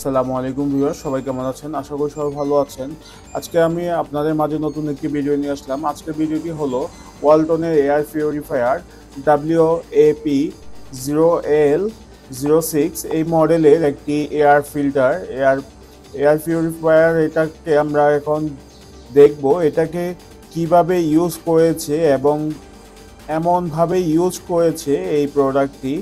আসসালামু আলাইকুম ভিউয়ার, সবাই কেমন আছেন? আশা করি সবাই ভালো আছেন। আজকে আমি আপনাদের মাঝে নতুন একটি ভিডিও নিয়ে আসলাম। আজকের ভিডিওটি হলো ওয়ালটনের এয়ার পিউরিফায়ার WAP 0L06 এই মডেলের একটি এয়ার পিউরিফায়ার। এটাকে আমরা এখন দেখব এটাকে কিভাবে ইউজ করেছে এবং এমনভাবে ইউজ করেছে এই প্রোডাক্টটি।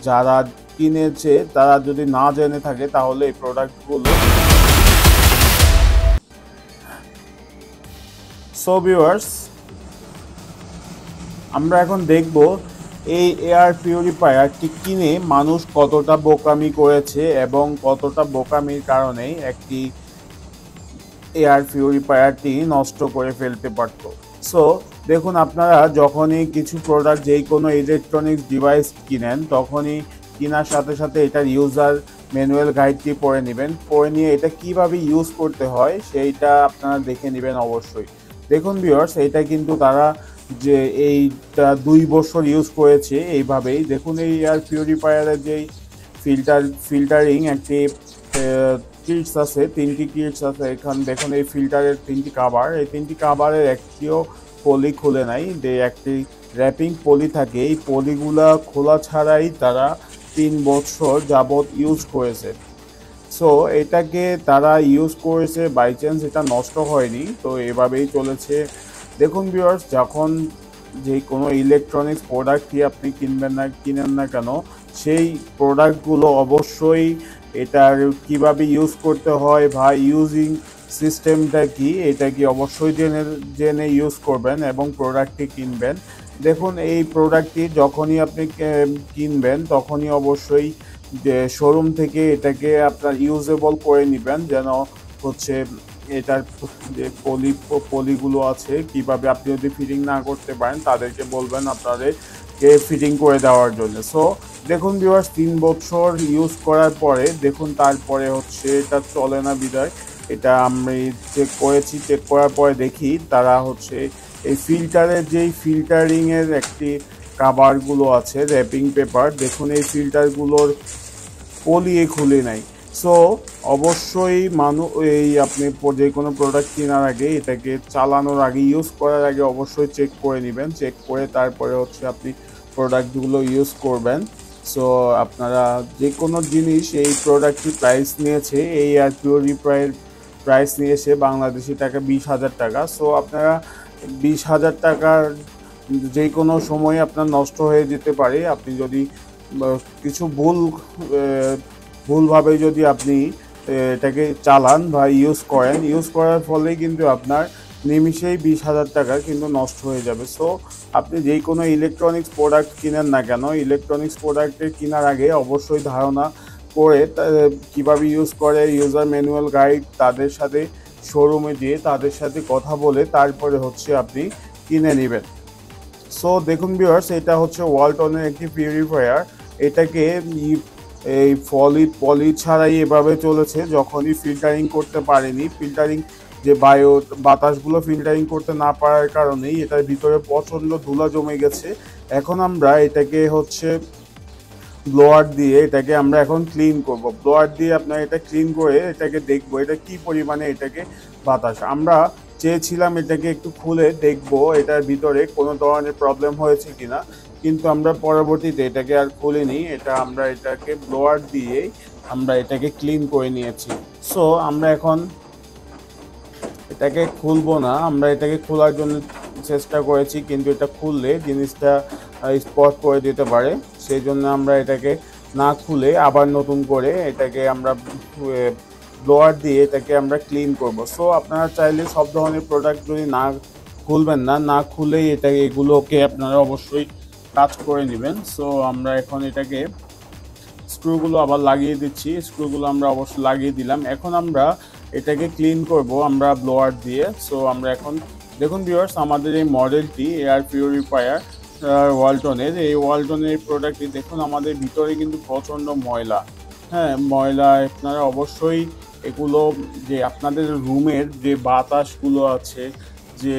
যারা কিনেছে তারা যদি না জেনে থাকে তাহলে এই প্রোডাক্টগুলো ভিউয়ার্স, আমরা এখন দেখব এই এয়ার পিউরিফায়ারটি কিনে মানুষ কতটা বোকামি করেছে এবং কতটা বোকামির কারণে একটি এয়ার পিউরিফায়ারটি নষ্ট করে ফেলতে পারত। সো দেখুন, আপনারা যখনই কিছু প্রোডাক্ট যেই কোনো ইলেকট্রনিক্স ডিভাইস কিনেন তখনই কেনার সাথে সাথে এটার ইউজার ম্যানুয়াল গাইডটি পড়ে নেবেন। পড়ে নিয়ে এটা কিভাবে ইউজ করতে হয় সেইটা আপনারা দেখে নেবেন অবশ্যই। দেখুন ভিউয়ার্স, এটা কিন্তু তারা যে এইটা 2 বছর ইউজ করেছে এইভাবেই। দেখুন এই এয়ার পিউরিফায়ারের যেই ফিল্টারিং একটি কিটস আছে, 3টি কিটস আছে। এখানে দেখুন এই ফিল্টারের 3টি কাভার, এই 3টি কাভারের একটিও পলি খুলে নাই, যে একটি র্যাপিং পলি থাকে। এই পলিগুলা খোলা ছাড়াই তারা 3 বছর যাবৎ ইউজ করেছে। সো এটাকে তারা ইউজ করেছে, বাই চান্স এটা নষ্ট হয়নি, তো এভাবেই চলেছে। দেখুন ভিউয়ার্স, যখন যে কোনো ইলেকট্রনিক্স প্রোডাক্টই আপনি কিনেন না কেন, সেই প্রোডাক্টগুলো অবশ্যই এটার কিভাবে ইউজ করতে হয় বা ইউজিং সিস্টেমটা কি, এটা কি অবশ্যই জেনে ইউজ করবেন এবং প্রোডাক্টটি কিনবেন। দেখুন এই প্রোডাক্টটি যখনই আপনি কিনবেন তখনই অবশ্যই যে শোরুম থেকে এটাকে আপনার ইউজেবল করে নেবেন, যেন হচ্ছে এটার যে পলিগুলো আছে কিভাবে আপনি যদি ফিটিং না করতে পারেন তাদেরকে বলবেন আপনাদেরকে ফিটিং করে দেওয়ার জন্য। সো দেখুন ভিউয়ার্স, 3 বছর ইউজ করার পরে দেখুন তারপরে হচ্ছে এটা চলে না বিদায়। এটা আমি চেক করেছি, চেক করার পরে দেখি তারা হচ্ছে এই যেই ফিল্টারিংয়ের একটি কাভারগুলো আছে, র্যাপিং পেপার, দেখুন এই ফিল্টারগুলোর পলিয়ে খুলে নাই। সো অবশ্যই আপনি যে কোনো প্রোডাক্ট কেনার আগে এটাকে চালানোর আগে, ইউজ করার আগে অবশ্যই চেক করে নেবেন। চেক করে তারপরে হচ্ছে আপনি প্রোডাক্টগুলো ইউজ করবেন। সো আপনারা যে কোনো জিনিস, এই প্রোডাক্টটি প্রাইস নিয়েছে, এই এয়ার পিউরিফায়ার প্রাইস নিয়েছে বাংলাদেশি টাকা 20,000 টাকা। সো আপনারা 20,000 টাকার যে কোনো সময় আপনার নষ্ট হয়ে যেতে পারে। আপনি যদি কিছু ভুলভাবে যদি আপনি এটাকে চালান বা ইউজ করার ফলেই কিন্তু আপনার নিমিষেই 20,000 টাকা কিন্তু নষ্ট হয়ে যাবে। সো আপনি যেই কোনো ইলেকট্রনিক্স প্রোডাক্ট কিনেন না কেন, ইলেকট্রনিক্স প্রোডাক্টের কেনার আগে অবশ্যই ধারণা করে কীভাবে ইউজ করে, ইউজার ম্যানুয়াল গাইড, তাদের সাথে শোরুমে দিয়ে তাদের সাথে কথা বলে তারপরে হচ্ছে আপনি কিনে নেবেন। সো দেখুন ভিউয়ার্স, এটা হচ্ছে ওয়ালটনের একটি পিউরিফায়ার। এটাকে এই পলি ছাড়াই এভাবে চলেছে। যখনই ফিল্টারিং করতে পারেনি, যে বাতাসগুলো ফিল্টারিং করতে না পারার কারণেই এটার ভিতরে প্রচণ্ড ধুলা জমে গেছে। এখন আমরা এটাকে হচ্ছে ব্লোয়ার দিয়ে এটাকে আমরা এখন ক্লিন করব। ব্লোয়ার দিয়ে আপনার এটা ক্লিন করে এটাকে দেখবো এটা কি পরিমাণে এটাকে বাতাস। আমরা চেয়েছিলাম এটাকে একটু খুলে দেখব এটার ভিতরে কোনো ধরনের প্রবলেম হয়েছে কিনা, কিন্তু আমরা পরবর্তীতে এটাকে আর খুলিনি। আমরা এটাকে ব্লোয়ার দিয়ে আমরা এটাকে ক্লিন করে নিয়েছি। সো আমরা এখন এটাকে খুলবো না, আমরা এটাকে খোলার জন্য চেষ্টা করেছি, কিন্তু এটা খুললে জিনিসটা স্পট করে দিতে পারে। সেই জন্য আমরা এটাকে না খুলে আবার নতুন করে এটাকে আমরা ব্লোয়ার দিয়ে এটাকে আমরা ক্লিন করব। সো আপনারা চাইলে সব ধরনের প্রোডাক্ট যদি খুলবেন না খুলেই এগুলোকে আপনারা অবশ্যই কাজ করে নেবেন। সো আমরা এখন এটাকে স্ক্রুগুলো আবার লাগিয়ে দিচ্ছি। স্ক্রুগুলো আমরা অবশ্যই লাগিয়ে দিলাম। এখন আমরা এটাকে ক্লিন করব আমরা ব্লোয়ার দিয়ে। সো আমরা এখন দেখুন ভিউয়ার্স, আমাদের এই মডেলটি এয়ার পিউরিফায়ার ওয়ালটনের প্রোডাক্টটি দেখুন, আমাদের ভিতরে কিন্তু প্রচণ্ড ময়লা। হ্যাঁ, ময়লা। আপনারা অবশ্যই এগুলো যে আপনাদের রুমের যে বাতাসগুলো আছে, যে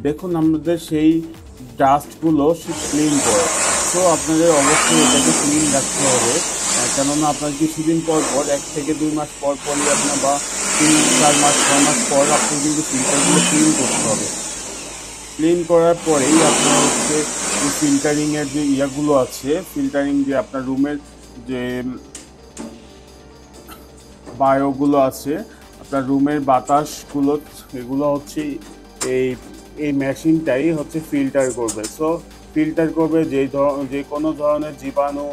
দেখুন আমাদের সেই ডাস্টগুলো সে ক্লিন করে। তো আপনাদের অবশ্যই এটাকে ক্লিন রাখতে হবে। কেননা আপনার কিছুদিন পর পর 1 থেকে 2 মাস পর পরই আপনার বা 3-4 মাস 6 মাস পর আপনার কিন্তু ফিল্টারগুলো ক্লিন করতে হবে। ক্লিন করার পরেই আপনার হচ্ছে ফিল্টারিংয়ের যে ইয়াগুলো আছে, ফিল্টারিং যে আপনার রুমের যে বায়োগুলো আছে, আপনার রুমের বাতাসগুলো, এগুলো হচ্ছে এই এই মেশিনটাই হচ্ছে ফিল্টার করবে। সো ফিল্টার করবে যে কোনো ধরনের জীবাণু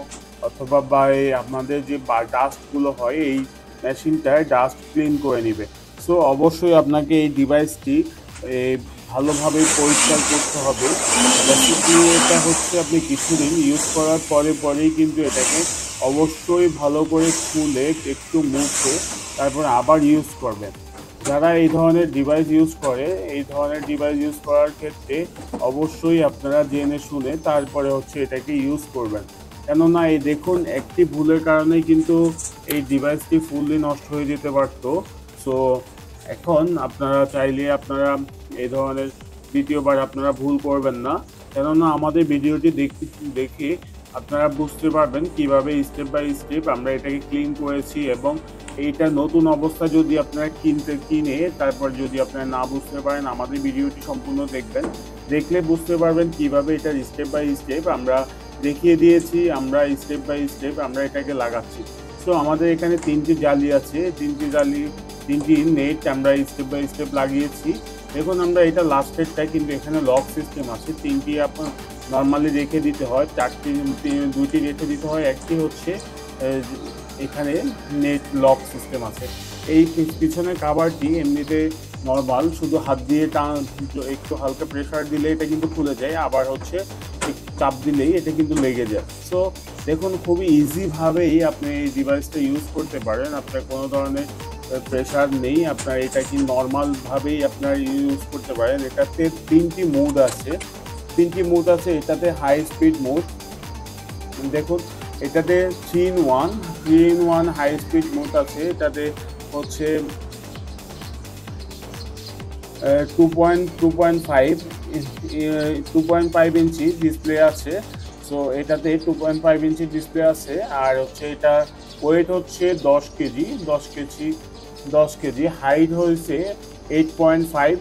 অথবা বা এই আপনাদের যে ডাস্টগুলো হয়, এই মেশিনটায় ডাস্ট ক্লিন করে নেবে। সো অবশ্যই আপনাকে এই ডিভাইসটি ভালোভাবে পরিষ্কার করতে হবে। বেসিক্যালি এটা হচ্ছে আপনি কিছুদিন ইউজ করার পরেই কিন্তু এটাকে অবশ্যই ভালো করে খুলে একটু মুছে তারপর আবার ইউজ করবেন। যারা এই ধরনের ডিভাইস ইউজ করার ক্ষেত্রে অবশ্যই আপনারা জেনে শুনে তারপরে হচ্ছে এটাকে ইউজ করবেন। কেননা এই দেখুন, একটি ভুলের কারণেই কিন্তু এই ডিভাইসটি ফুললি নষ্ট হয়ে যেতে পারতো। সো এখন আপনারা চাইলে আপনারা এই ধরনের দ্বিতীয়বার আপনারা ভুল করবেন না, কেননা আমাদের ভিডিওটি দেখে আপনারা বুঝতে পারবেন কিভাবে স্টেপ বাই স্টেপ আমরা এটাকে ক্লিন করেছি। এবং এইটা নতুন অবস্থা যদি আপনারা কিনে তারপর যদি আপনারা না বুঝতে পারেন, আমাদের ভিডিওটি সম্পূর্ণ দেখলে বুঝতে পারবেন কিভাবে এটার স্টেপ বাই স্টেপ আমরা দেখিয়ে দিয়েছি। আমরা স্টেপ বাই স্টেপ আমরা এটাকে লাগাচ্ছি। সো আমাদের এখানে 3টি জালি আছে, 3টি নেট আমরা স্টেপ বাই স্টেপ লাগিয়েছি। দেখুন আমরা এটা লাস্টেরটা, কিন্তু এখানে লক সিস্টেম আছে। 3টি আপনার নর্মালি রেখে দিতে হয়, 2টি রেখে দিতে হয়, একটি হচ্ছে এখানে নেট লক সিস্টেম আছে। এই পিছনের কাভারটি এমনিতে নর্মাল, শুধু হাত দিয়ে একটু হালকা প্রেশার দিলে এটা কিন্তু খুলে যায়, আবার হচ্ছে চাপ দিলেই এটা কিন্তু লেগে যায়। সো দেখুন, খুবই ইজিভাবেই আপনি এই ডিভাইসটা ইউজ করতে পারেন। আপনার কোনো ধরনের প্রেশার নেই, আপনার এটা কি নর্মালভাবেই আপনার ইউজ করতে পারেন। এটাতে 3টি মোড আছে। এটাতে হাই স্পিড মোড, দেখুন এটাতে 3-in-1 হাই স্পিড মোড আছে। এটাতে হচ্ছে 2.5 ইঞ্চি ডিসপ্লে আছে। সো এটাতে 2.5 ইঞ্চি ডিসপ্লে আছে। আর হচ্ছে এটা ওয়েট হচ্ছে 10 কেজি। হাইট হয়েছে 8.5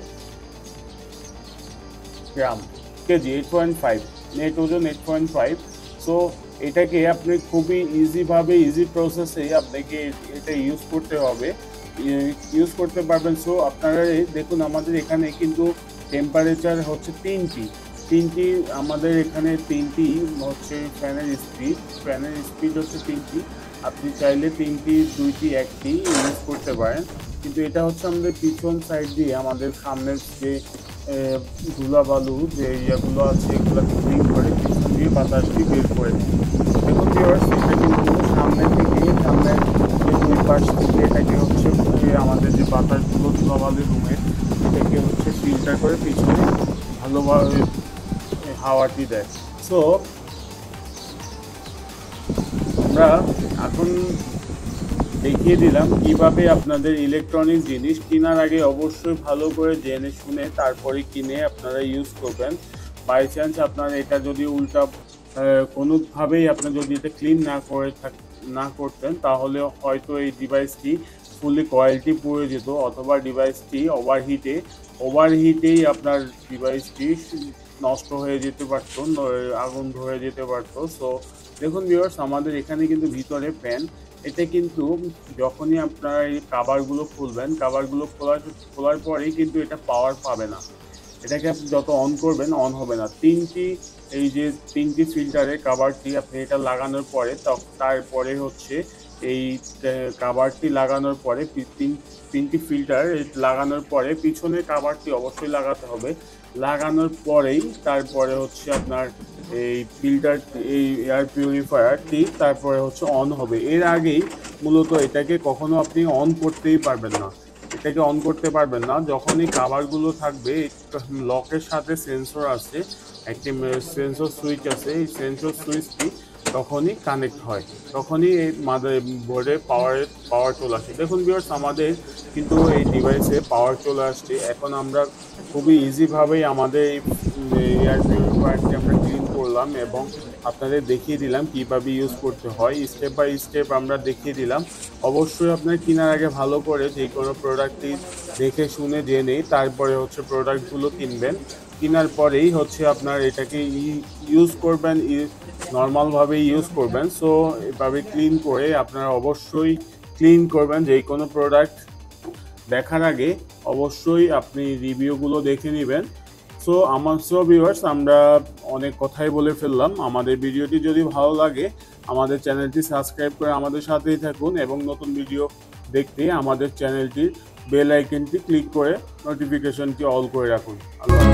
গ্রাম কেজি, 8.5, নেট ওজন 8.5। সো এটাকে আপনি খুবই ইজি প্রসেসে আপনাকে এটা ইউজ করতে পারবেন। সো আপনারা দেখুন, আমাদের এখানে কিন্তু টেম্পারেচার হচ্ছে তিনটি আমাদের এখানে 3টি হচ্ছে ফ্যানের স্পিড হচ্ছে 3টি। আপনি চাইলে 3টি 2টি 1টি ইউজ করতে পারেন, কিন্তু এটা হচ্ছে আমাদের পিছন সাইড দিয়ে আমাদের সামনের যে ধুলাবালু যে ইয়েগুলো আছে, এগুলো ক্লিন করে পিছন দিয়ে বাতাসটি বের করে দেয়। দেখুন ভিউয়ার্স, এটা কিন্তু সামনের যে দুই পাশ থেকে এটাকে হচ্ছে আমাদের যে বাতাসগুলো ধুলাবালু রুমের, এটাকে হচ্ছে ফিল্টার করে পিছনে ভালোভাবে হাওয়াটি দেয়। সো আমরা এখন দেখিয়ে দিলাম কিভাবে আপনাদের ইলেকট্রনিক জিনিস কেনার আগে অবশ্যই ভালো করে জেনে শুনে তারপরে কিনে আপনারা ইউজ করবেন। বাই চান্স আপনার এটা যদি কোনোভাবেই আপনার যদি এটা ক্লিন না করতেন, তাহলে হয়তো এই ডিভাইসটি ফুললি কোয়ালিটি পড়ে যেত, অথবা ডিভাইসটি ওভারহিটেই আপনার ডিভাইসটি নষ্ট হয়ে যেতে পারতো, আগুন ধরে যেতে পারতো। সো দেখুন ভিউয়ার্স, আমাদের এখানে কিন্তু ভিতরে ফ্যান। এটা কিন্তু যখনই আপনারা এই কাভারগুলো খুলবেন, খোলার পরেই কিন্তু এটা পাওয়ার পাবে না। এটাকে আপনি যত অন করবেন অন হবে না। তিনটি ফিল্টারের কাভারটি আপনি এটা লাগানোর পরে তারপরে হচ্ছে এই কাভারটি লাগানোর পরে তিনটি ফিল্টার লাগানোর পরে পিছনের কাভারটি অবশ্যই লাগাতে হবে। লাগানোর পরেই তারপরে হচ্ছে আপনার এই এয়ার পিউরিফায়ারটি তারপরে হচ্ছে অন হবে। এর আগেই মূলত এটাকে কখনো আপনি অন করতেই পারবেন না। যখনই কাভারগুলো থাকবে, লকের সাথে সেন্সর আছে, একটি সেন্সর সুইচ আছে। এই সেন্সর সুইচটি তখনই কানেক্ট হয়, তখনই এই বোর্ডে পাওয়ার চলে আসে। দেখুন ভিউয়ার্স, আমাদের কিন্তু এই ডিভাইসে পাওয়ার চলে আসছে। এখন আমরা খুবই ইজিভাবেই আমাদের এই এয়ার পিউরিফায়ারটি আমরা ক্লিন করলাম এবং আপনাদের দেখিয়ে দিলাম কিভাবে ইউজ করতে হয়। স্টেপ বাই স্টেপ আমরা দেখিয়ে দিলাম। অবশ্যই আপনার কেনার আগে ভালো করে যে কোনো প্রোডাক্টই দেখে শুনে জেনে তারপরে হচ্ছে প্রোডাক্টগুলো কিনবেন। কেনার পরেই হচ্ছে আপনার এটাকে ইউজ করবেন, নর্মালভাবে ইউজ করবেন। সো এভাবে ক্লিন করে আপনারা অবশ্যই ক্লিন করবেন। যে কোনো প্রোডাক্ট দেখার আগে অবশ্যই আপনি রিভিউগুলো দেখে নেবেন। সো ভিউয়ার্স, আমরা অনেক কথাই বলে ফেললাম। আমাদের ভিডিওটি যদি ভালো লাগে আমাদের চ্যানেলটি সাবস্ক্রাইব করে আমাদের সাথেই থাকুন এবং নতুন ভিডিও দেখতে আমাদের চ্যানেলটির বেল আইকনটি ক্লিক করে নোটিফিকেশনটি অল করে রাখুন। আল্লাহ।